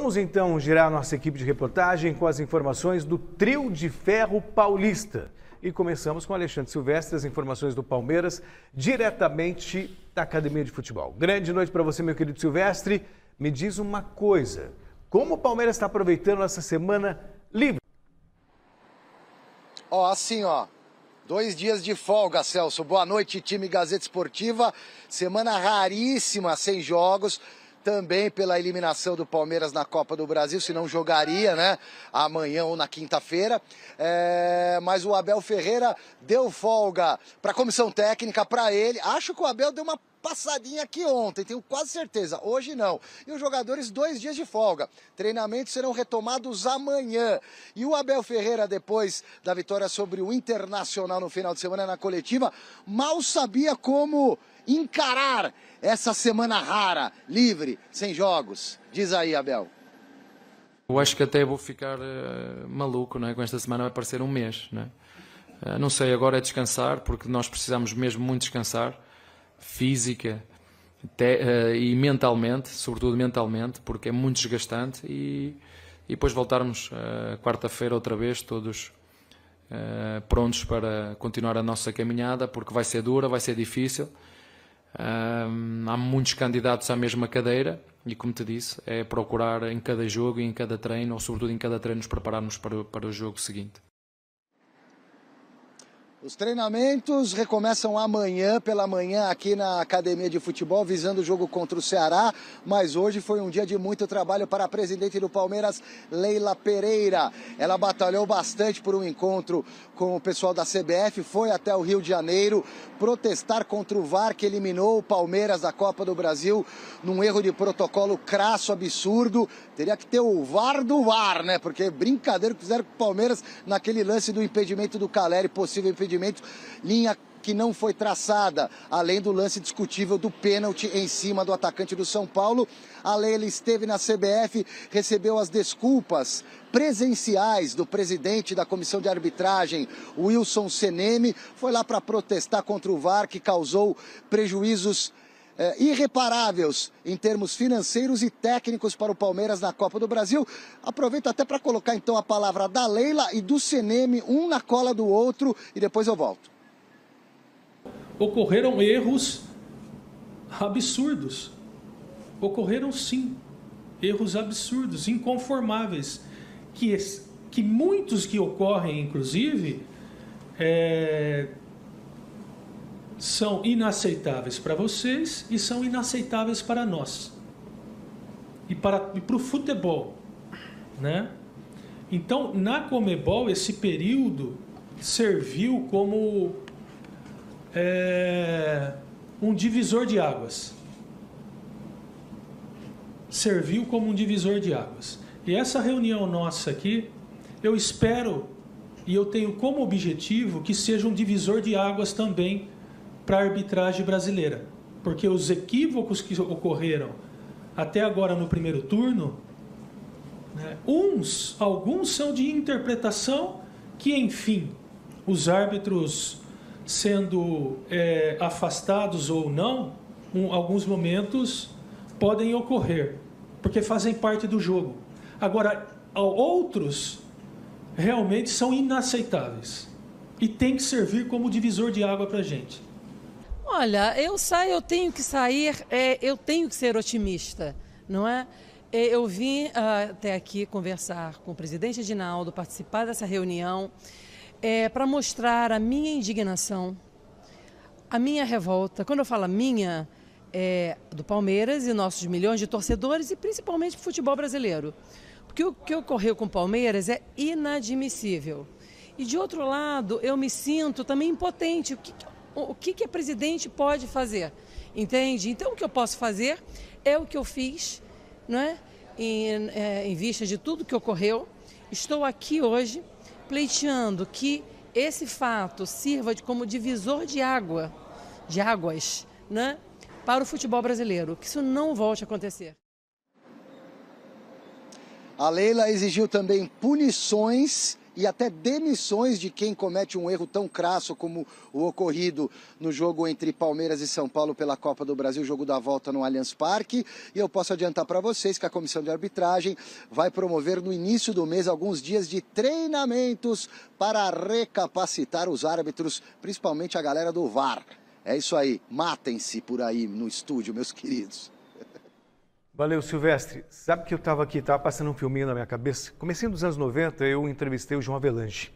Vamos então girar nossa equipe de reportagem com as informações do Trio de Ferro Paulista. E começamos com Alexandre Silvestre, as informações do Palmeiras, diretamente da Academia de Futebol. Grande noite para você, meu querido Silvestre. Me diz uma coisa, como o Palmeiras está aproveitando essa semana livre? Assim, 2 dias de folga, Celso. Boa noite, time Gazeta Esportiva. Semana raríssima, sem jogos. Também pela eliminação do Palmeiras na Copa do Brasil, se não jogaria, né? Amanhã ou na quinta-feira. Mas o Abel Ferreira deu folga para a comissão técnica, para ele. Acho que o Abel deu uma passadinha aqui ontem, tenho quase certeza. Hoje não. E os jogadores 2 dias de folga. Treinamentos serão retomados amanhã. E o Abel Ferreira, depois da vitória sobre o Internacional no final de semana na coletiva, mal sabia como encarar essa semana rara, livre, sem jogos. Diz aí, Abel. Eu acho que até vou ficar maluco, não é? Com esta semana vai parecer um mês, não é? Não sei, agora é descansar, porque nós precisamos mesmo muito descansar, física e mentalmente, sobretudo mentalmente, porque é muito desgastante, e depois voltarmos quarta-feira outra vez, todos prontos para continuar a nossa caminhada, porque vai ser dura, vai ser difícil. Há muitos candidatos à mesma cadeira e, como te disse, é procurar em cada jogo e em cada treino, ou sobretudo em cada treino, nos prepararmos para o jogo seguinte. Os treinamentos recomeçam amanhã, pela manhã, aqui na Academia de Futebol, visando o jogo contra o Ceará. Mas hoje foi um dia de muito trabalho para a presidente do Palmeiras, Leila Pereira. Ela batalhou bastante por um encontro com o pessoal da CBF, foi até o Rio de Janeiro protestar contra o VAR, que eliminou o Palmeiras da Copa do Brasil num erro de protocolo crasso, absurdo. Teria que ter o VAR do VAR, né? Porque brincadeira que fizeram com o Palmeiras naquele lance do impedimento do Caleri, possível impedimento, linha que não foi traçada, além do lance discutível do pênalti em cima do atacante do São Paulo. A Leila esteve na CBF, recebeu as desculpas presenciais do presidente da comissão de arbitragem, Wilson Seneme, foi lá para protestar contra o VAR, que causou prejuízos irreparáveis em termos financeiros e técnicos para o Palmeiras na Copa do Brasil. Aproveito até para colocar então a palavra da Leila e do Seneme, um na cola do outro, e depois eu volto. Ocorreram erros absurdos. Ocorreram sim, erros absurdos, inconformáveis, que muitos que ocorrem, inclusive, são inaceitáveis para vocês e são inaceitáveis para nós e para o futebol, né? Então, na Conmebol, esse período serviu como um divisor de águas. Serviu como um divisor de águas. E essa reunião nossa aqui, eu espero e eu tenho como objetivo que seja um divisor de águas também para a arbitragem brasileira. Porque os equívocos que ocorreram até agora no primeiro turno, né, alguns são de interpretação que, enfim, os árbitros sendo afastados ou não, alguns momentos podem ocorrer, porque fazem parte do jogo. Agora, outros realmente são inaceitáveis e tem que servir como divisor de água para a gente. Olha, eu tenho que sair, eu tenho que ser otimista, não é? Eu vim até aqui conversar com o presidente Edinaldo, participar dessa reunião, para mostrar a minha indignação, a minha revolta. Quando eu falo minha, do Palmeiras e nossos milhões de torcedores e principalmente do futebol brasileiro. Porque o que ocorreu com o Palmeiras é inadmissível. E de outro lado, eu me sinto também impotente. O que a presidente pode fazer? Entende? Então o que eu posso fazer é o que eu fiz, não é? Em vista de tudo que ocorreu. Estou aqui hoje pleiteando que esse fato sirva como divisor de águas, né, para o futebol brasileiro, que isso não volte a acontecer. A Leila exigiu também punições e até demissões de quem comete um erro tão crasso como o ocorrido no jogo entre Palmeiras e São Paulo pela Copa do Brasil, jogo da volta no Allianz Parque. E eu posso adiantar para vocês que a comissão de arbitragem vai promover no início do mês alguns dias de treinamentos para recapacitar os árbitros, principalmente a galera do VAR. É isso aí, matem-se por aí no estúdio, meus queridos. Valeu, Silvestre. Sabe que eu estava passando um filminho na minha cabeça? Comecinho dos anos 90, eu entrevistei o João Avelange.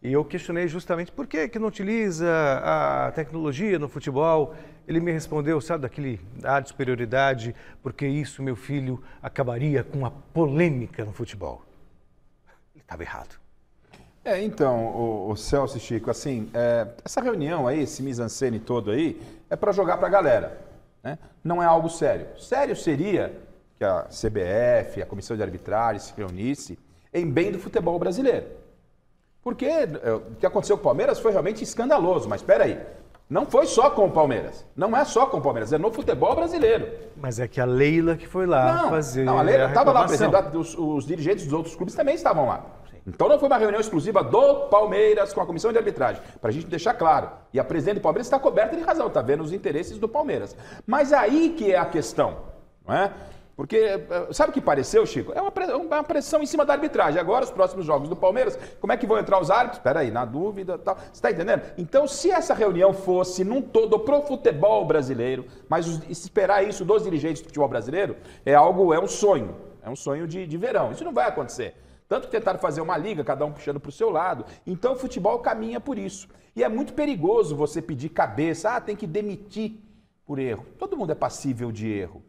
E eu questionei justamente por que não utiliza a tecnologia no futebol. Ele me respondeu, sabe, daquele ar de superioridade, porque isso, meu filho, acabaria com uma polêmica no futebol. Ele estava errado. Então, o Celso e Chico, assim, essa reunião aí, esse mise-en-scène todo aí, é para jogar para a galera. Né? Não é algo sério. Sério seria que a CBF, a Comissão de Arbitragem se reunisse em bem do futebol brasileiro. Porque o que aconteceu com o Palmeiras foi realmente escandaloso, mas espera aí, não foi só com o Palmeiras, não é só com o Palmeiras, é no futebol brasileiro. Mas é que a Leila que foi lá fazer a Leila estava lá, por exemplo, os dirigentes dos outros clubes também estavam lá. Então não foi uma reunião exclusiva do Palmeiras com a comissão de arbitragem, para a gente deixar claro. E a presidente do Palmeiras está coberta de razão, está vendo os interesses do Palmeiras. Mas aí que é a questão, não é? Porque, sabe o que pareceu, Chico? É uma pressão em cima da arbitragem. Agora, os próximos jogos do Palmeiras, como é que vão entrar os árbitros? Espera aí, na dúvida e tal. Você está entendendo? Então, se essa reunião fosse num todo pro futebol brasileiro, mas esperar isso dos dirigentes do futebol brasileiro, é um sonho. É um sonho de verão. Isso não vai acontecer. Tanto que tentaram fazer uma liga, cada um puxando para o seu lado. Então o futebol caminha por isso. E é muito perigoso você pedir cabeça, tem que demitir por erro. Todo mundo é passível de erro.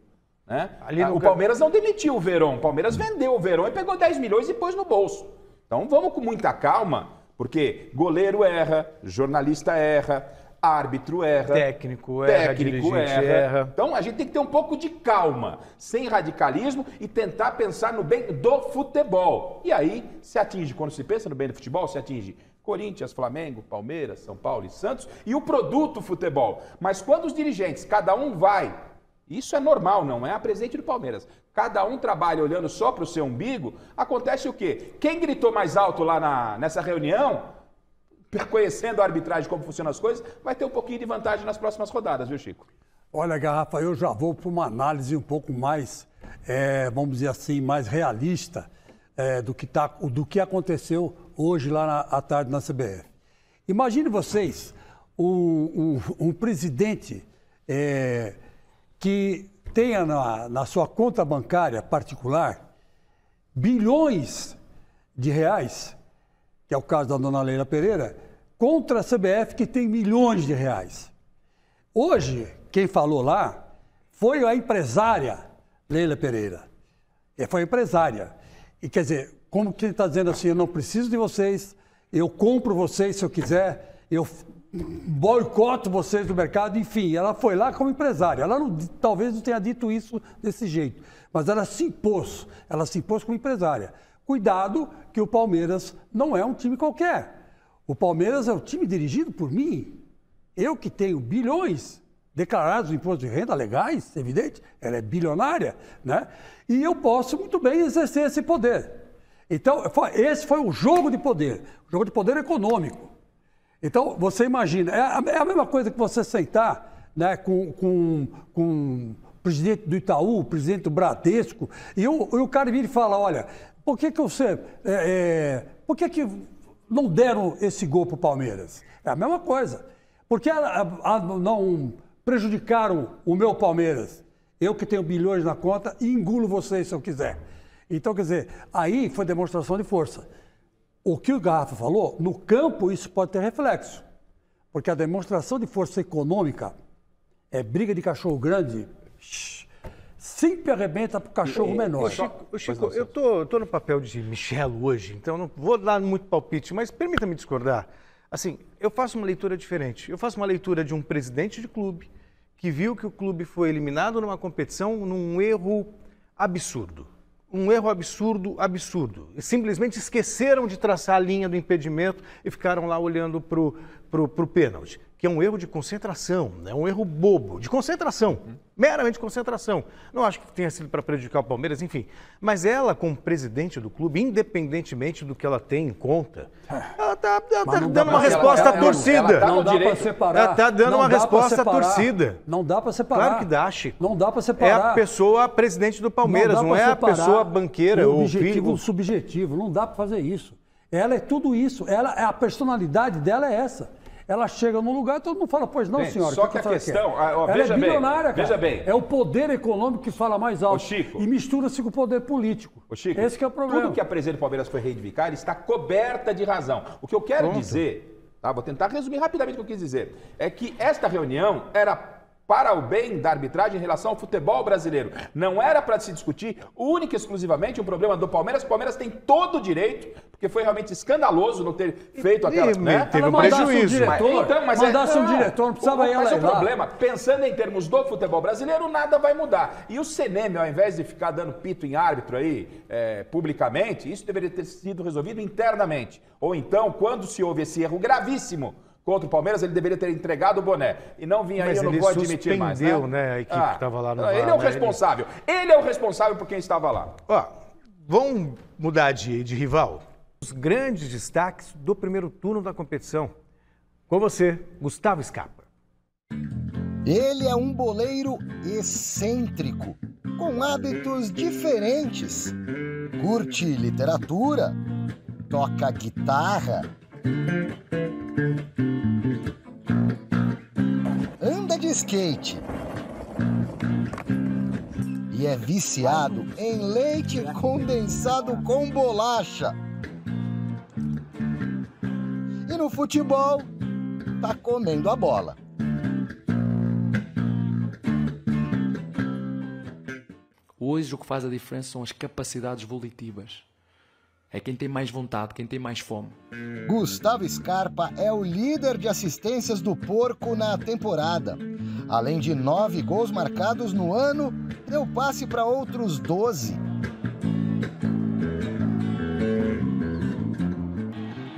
Né? O Palmeiras não demitiu o Verón, o Palmeiras vendeu o Verón e pegou 10 milhões e pôs no bolso. Então vamos com muita calma, porque goleiro erra, jornalista erra, árbitro erra, técnico erra. Então a gente tem que ter um pouco de calma, sem radicalismo e tentar pensar no bem do futebol. E aí se atinge, quando se pensa no bem do futebol, se atinge Corinthians, Flamengo, Palmeiras, São Paulo e Santos e o produto futebol. Mas quando os dirigentes, cada um vai, isso é normal, não é a presidente do Palmeiras, cada um trabalha olhando só para o seu umbigo, acontece o quê? Quem gritou mais alto lá nessa reunião, conhecendo a arbitragem, como funcionam as coisas, vai ter um pouquinho de vantagem nas próximas rodadas, viu, Chico? Olha, Garrafa, eu já vou para uma análise um pouco mais, vamos dizer assim, mais realista do que aconteceu hoje lá à tarde na CBF. Imagine vocês um presidente que tenha na sua conta bancária particular bilhões de reais, que é o caso da dona Leila Pereira, contra a CBF, que tem milhões de reais. Hoje, quem falou lá foi a empresária Leila Pereira. Foi a empresária. E quer dizer, como quem está dizendo assim, eu não preciso de vocês, eu compro vocês se eu quiser, eu boicoto vocês do mercado, enfim, ela foi lá como empresária. Ela talvez não tenha dito isso desse jeito, mas ela se impôs como empresária. Cuidado que o Palmeiras não é um time qualquer. O Palmeiras é um time dirigido por mim. Eu que tenho bilhões declarados em imposto de renda legais, evidente, ela é bilionária, né? E eu posso muito bem exercer esse poder. Então, esse foi o jogo de poder econômico. Então, você imagina, é a mesma coisa que você sentar, né, com o presidente do Itaú, o presidente do Bradesco, e o cara vira e fala, olha, por que não deram esse gol para o Palmeiras? É a mesma coisa. Por que não prejudicaram o meu Palmeiras? Eu que tenho bilhões na conta e engulo vocês se eu quiser. Então, quer dizer, aí foi demonstração de força. O que o Garrafa falou, no campo isso pode ter reflexo. Porque a demonstração de força econômica é briga de cachorro grande, sempre arrebenta para o cachorro menor. Chico, eu tô no papel de Michelo hoje, então não vou dar muito palpite, mas permita-me discordar. Assim, eu faço uma leitura diferente. Eu faço uma leitura de um presidente de clube que viu que o clube foi eliminado numa competição num erro absurdo. Um erro absurdo. E simplesmente esqueceram de traçar a linha do impedimento e ficaram lá olhando para o pênalti. que é um erro de concentração, é um erro bobo, de concentração, meramente concentração. Não acho que tenha sido para prejudicar o Palmeiras, enfim. Mas ela, como presidente do clube, independentemente do que ela tem em conta, ela está dando uma resposta à torcida. Não dá para separar. Ela está dando uma resposta à torcida. Não dá para separar. Claro que dá, Chico. Não dá para separar. É a pessoa presidente do Palmeiras, não é a pessoa banqueira ou objetivo subjetivo. Não dá para fazer isso. Ela é tudo isso. A personalidade dela é essa. Ela chega num lugar e todo mundo fala, pois não, bem, senhora. Só que a questão... Ela veja é bilionária, bem, cara. veja bem. É o poder econômico que fala mais alto. Chico, e mistura-se com o poder político. Chico, esse que é o problema. Tudo que a presidente do Palmeiras foi reivindicar está coberta de razão. O que eu quero dizer, tá, vou tentar resumir rapidamente o que eu quis dizer, é que esta reunião era para o bem da arbitragem em relação ao futebol brasileiro. Não era para se discutir única e exclusivamente um problema do Palmeiras. O Palmeiras tem todo o direito, porque foi realmente escandaloso não ter feito aquela... Teve um prejuízo. Mandasse um diretor, não precisava ir lá. Mas o problema, pensando em termos do futebol brasileiro, nada vai mudar. E o CNM, ao invés de ficar dando pito em árbitro aí, publicamente, isso deveria ter sido resolvido internamente. Ou então, quando se houve esse erro gravíssimo contra o Palmeiras, ele deveria ter entregado o boné. E não vinha aí, eu não vou admitir mais. Mas ele suspendeu, né, a equipe que estava lá no VAR. Ele é o responsável. Ele é o responsável por quem estava lá. Ó, vamos mudar de rival. Os grandes destaques do primeiro turno da competição. Com você, Gustavo Scarpa. Ele é um boleiro excêntrico, com hábitos diferentes. Curte literatura, toca guitarra, anda de skate e é viciado em leite condensado com bolacha. E no futebol, tá comendo a bola. Hoje o que faz a diferença são as capacidades volitivas. É quem tem mais vontade, quem tem mais fome. Gustavo Scarpa é o líder de assistências do Porco na temporada. Além de 9 gols marcados no ano, deu passe para outros 12.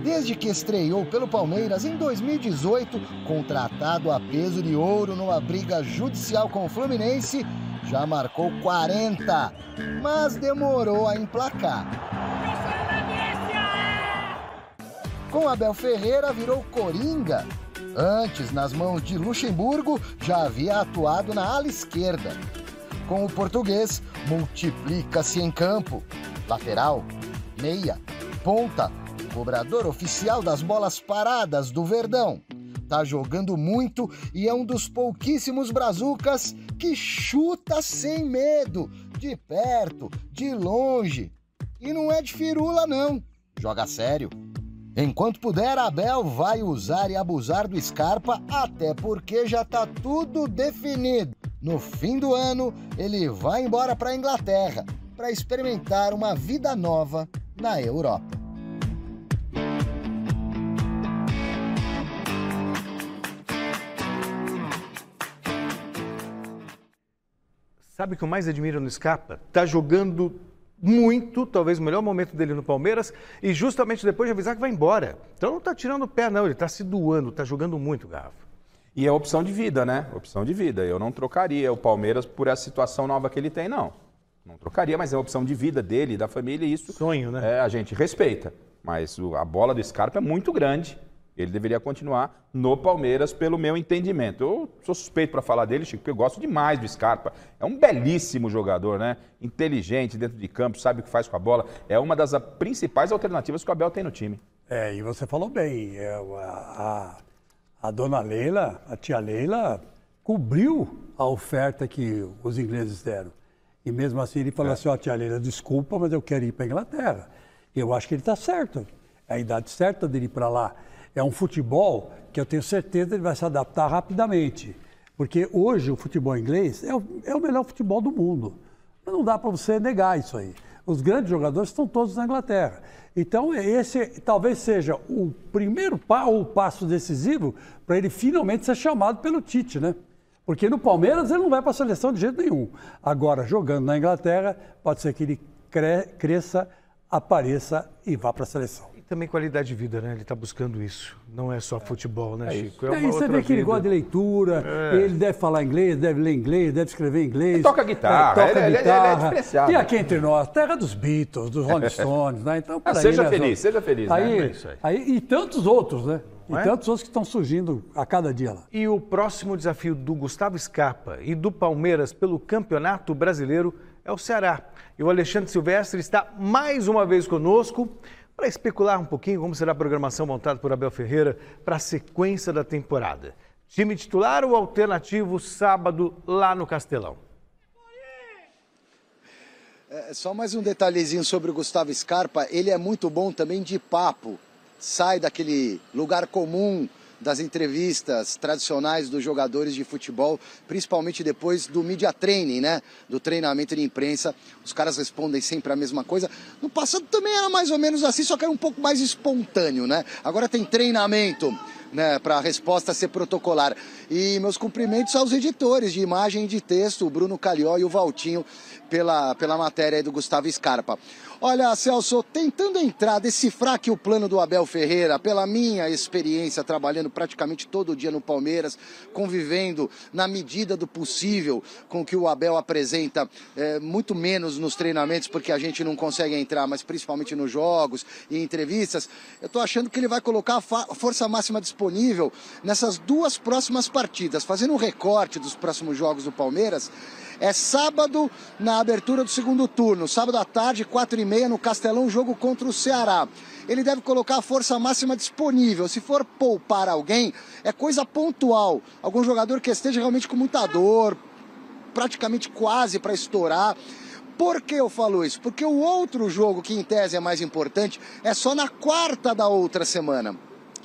Desde que estreou pelo Palmeiras em 2018, contratado a peso de ouro numa briga judicial com o Fluminense, já marcou 40, mas demorou a emplacar. Com Abel Ferreira, virou coringa. Antes, nas mãos de Luxemburgo, já havia atuado na ala esquerda. Com o português, multiplica-se em campo. Lateral, meia, ponta, cobrador oficial das bolas paradas do Verdão. Tá jogando muito e é um dos pouquíssimos brazucas que chuta sem medo, de perto, de longe. E não é de firula, não. Joga sério. Enquanto puder, Abel vai usar e abusar do Scarpa, até porque já tá tudo definido. No fim do ano, ele vai embora para a Inglaterra para experimentar uma vida nova na Europa. Sabe o que eu mais admiro no Scarpa? Tá jogando muito, talvez o melhor momento dele no Palmeiras, e justamente depois de avisar que vai embora. Então não tá tirando o pé, não, ele tá se doando, tá jogando muito, Garrafa. E é opção de vida, né? Opção de vida. Eu não trocaria o Palmeiras por essa situação nova que ele tem, não. Não trocaria, mas é a opção de vida dele, da família, e isso... Sonho, né? A gente respeita. Mas a bola do Scarpa é muito grande. Ele deveria continuar no Palmeiras, pelo meu entendimento. Eu sou suspeito para falar dele, Chico, porque eu gosto demais do Scarpa. É um belíssimo jogador, né? Inteligente dentro de campo, sabe o que faz com a bola. É uma das principais alternativas que o Abel tem no time. E você falou bem. A dona Leila, a tia Leila, cobriu a oferta que os ingleses deram. E mesmo assim ele falou assim, tia Leila, desculpa, mas eu quero ir para a Inglaterra. Eu acho que ele está certo. É a idade certa dele ir para lá. É um futebol que eu tenho certeza que ele vai se adaptar rapidamente. Porque hoje o futebol inglês é o melhor futebol do mundo. Não dá para você negar isso aí. Os grandes jogadores estão todos na Inglaterra. Então esse talvez seja o primeiro passo decisivo para ele finalmente ser chamado pelo Tite, né? Porque no Palmeiras ele não vai para a seleção de jeito nenhum. Agora, jogando na Inglaterra, pode ser que ele cresça, apareça e vá para a seleção. também qualidade de vida, né? Ele está buscando isso. Não é só futebol, né, Chico? Aí você vê que ele gosta de leitura, ele deve falar inglês, deve ler inglês, deve escrever inglês. Ele toca guitarra, ele é diferenciado. E aqui entre nós, terra dos Beatles, dos Rolling Stones, né? Então, seja feliz, aí, né? E tantos outros, né? E tantos outros que estão surgindo a cada dia lá. E o próximo desafio do Gustavo Scarpa e do Palmeiras pelo Campeonato Brasileiro é o Ceará. E o Alexandre Silvestre está mais uma vez conosco para especular um pouquinho como será a programação montada por Abel Ferreira para a sequência da temporada. Time titular ou alternativo sábado lá no Castelão? Só mais um detalhezinho sobre o Gustavo Scarpa. Ele é muito bom também de papo. Sai daquele lugar comum das entrevistas tradicionais dos jogadores de futebol, principalmente depois do media training, né? Do treinamento de imprensa. Os caras respondem sempre a mesma coisa. No passado também era mais ou menos assim, só que era um pouco mais espontâneo, né? Agora tem treinamento, né, para a resposta ser protocolar. E meus cumprimentos aos editores de imagem e de texto, o Bruno Calió e o Valtinho, pela matéria aí do Gustavo Scarpa. Olha, Celso, tentando entrar, decifrar aqui o plano do Abel Ferreira, pela minha experiência trabalhando praticamente todo dia no Palmeiras, convivendo na medida do possível com o que o Abel apresenta, muito menos nos treinamentos, porque a gente não consegue entrar, mas principalmente nos jogos e entrevistas, eu tô achando que ele vai colocar a força máxima disponível nessas duas próximas partidas, fazendo um recorte dos próximos jogos do Palmeiras. É sábado na abertura do segundo turno, sábado à tarde, 4h30 no Castelão, jogo contra o Ceará. Ele deve colocar a força máxima disponível. Se for poupar alguém, é coisa pontual. Algum jogador que esteja realmente com muita dor, praticamente quase para estourar. Por que eu falo isso? Porque o outro jogo, que em tese é mais importante, é só na quarta da outra semana.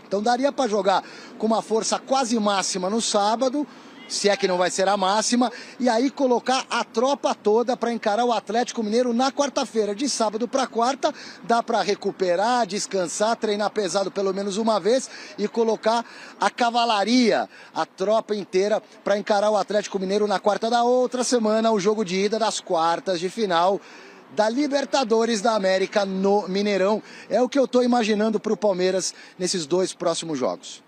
Então daria para jogar com uma força quase máxima no sábado, se é que não vai ser a máxima, e aí colocar a tropa toda para encarar o Atlético Mineiro na quarta-feira. De sábado para quarta, dá para recuperar, descansar, treinar pesado pelo menos uma vez e colocar a cavalaria, a tropa inteira para encarar o Atlético Mineiro na quarta da outra semana, o jogo de ida das quartas de final da Libertadores da América no Mineirão. É o que eu estou imaginando para o Palmeiras nesses dois próximos jogos.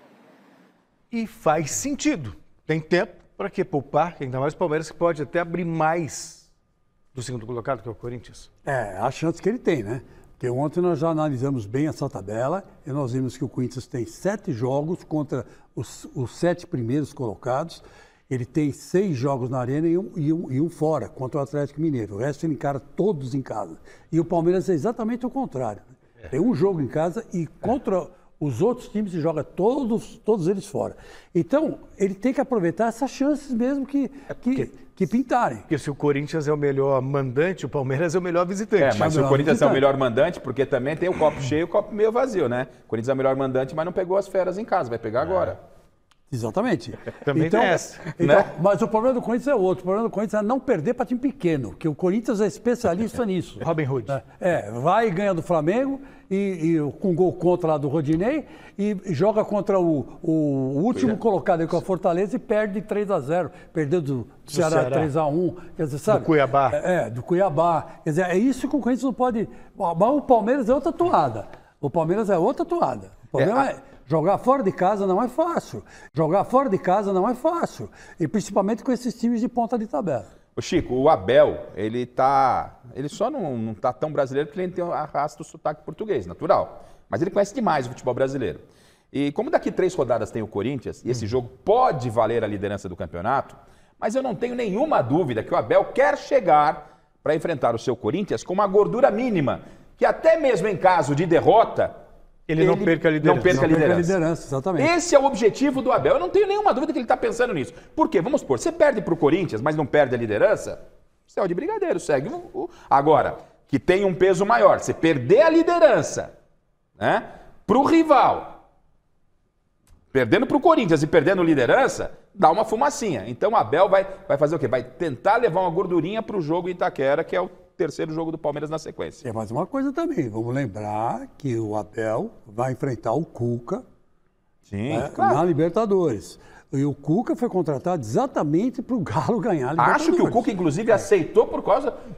E faz sentido. Tem tempo para que poupar, ainda mais o Palmeiras, que pode até abrir mais do segundo colocado, que é o Corinthians. A chance que ele tem, né? Porque ontem nós já analisamos bem essa tabela e nós vimos que o Corinthians tem 7 jogos contra os 7 primeiros colocados. Ele tem 6 jogos na arena e um fora, contra o Atlético Mineiro. O resto ele encara todos em casa. E o Palmeiras é exatamente o contrário. Tem um jogo em casa e contra os outros times se joga todos eles fora. Então, ele tem que aproveitar essas chances mesmo que pintarem. Porque se o Corinthians é o melhor mandante, o Palmeiras é o melhor visitante. Mas se o Corinthians é o melhor mandante, porque também tem o copo cheio e o copo meio vazio, né? O Corinthians é o melhor mandante, mas não pegou as feras em casa, vai pegar agora. Exatamente. Também tem essa. Né? Mas o problema do Corinthians é outro. O problema do Corinthians é não perder para time pequeno, que o Corinthians é especialista nisso. Robin Hood. Vai e ganha do Flamengo, e com gol contra lá do Rodinei, e joga contra o último colocado aí com a Fortaleza e perde 3-0. Perdeu do Ceará 3-1. Quer dizer, sabe? Do Cuiabá. Do Cuiabá. Quer dizer, é isso que o Corinthians não pode... Mas o Palmeiras é outra toada. O Palmeiras é outra toada. O problema é... Jogar fora de casa não é fácil. E principalmente com esses times de ponta de tabela. O Chico, o Abel, ele só não tá tão brasileiro porque ele tem arrasta o sotaque português, natural. Mas ele conhece demais o futebol brasileiro. E como daqui 3 rodadas tem o Corinthians, e esse jogo pode valer a liderança do campeonato, mas eu não tenho nenhuma dúvida que o Abel quer chegar para enfrentar o seu Corinthians com uma gordura mínima, que até mesmo em caso de derrota, ele não perca a liderança. Não perca a liderança, exatamente. Esse é o objetivo do Abel. Eu não tenho nenhuma dúvida que ele está pensando nisso. Por quê? Vamos supor, você perde para o Corinthians, mas não perde a liderança, céu de brigadeiro, segue Agora, que tem um peso maior, você perder a liderança, né, para o rival, perdendo para o Corinthians e perdendo liderança, dá uma fumacinha. Então o Abel vai fazer o quê? Vai tentar levar uma gordurinha para o jogo em Itaquera, que é o terceiro jogo do Palmeiras na sequência. É mais uma coisa também, vamos lembrar que o Abel vai enfrentar o Cuca claro, na Libertadores. E o Cuca foi contratado exatamente para o Galo ganhar a Acho que o Cuca, inclusive, aceitou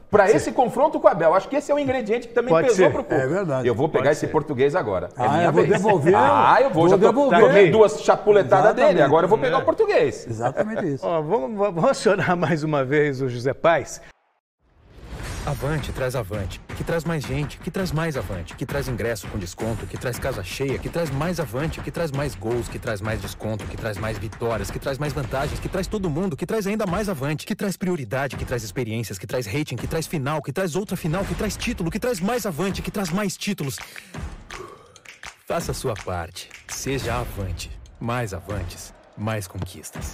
para esse confronto com o Abel. Acho que esse é um ingrediente que também pesou para o Cuca. É verdade. Eu vou pegar esse português agora. É minha eu vou vez. devolver. Eu vou. Já tomei 2 chapuletadas dele, agora eu vou pegar o português. Exatamente isso. Vamos acionar mais uma vez o José Paes. Avante traz Avante, que traz mais gente, que traz mais Avante, que traz ingresso com desconto, que traz casa cheia, que traz mais Avante, que traz mais gols, que traz mais desconto, que traz mais vitórias, que traz mais vantagens, que traz todo mundo, que traz ainda mais Avante, que traz prioridade, que traz experiências, que traz rating, que traz final, que traz outra final, que traz título, que traz mais Avante, que traz mais títulos. Faça a sua parte. Seja Avante. Mais Avantes, mais conquistas.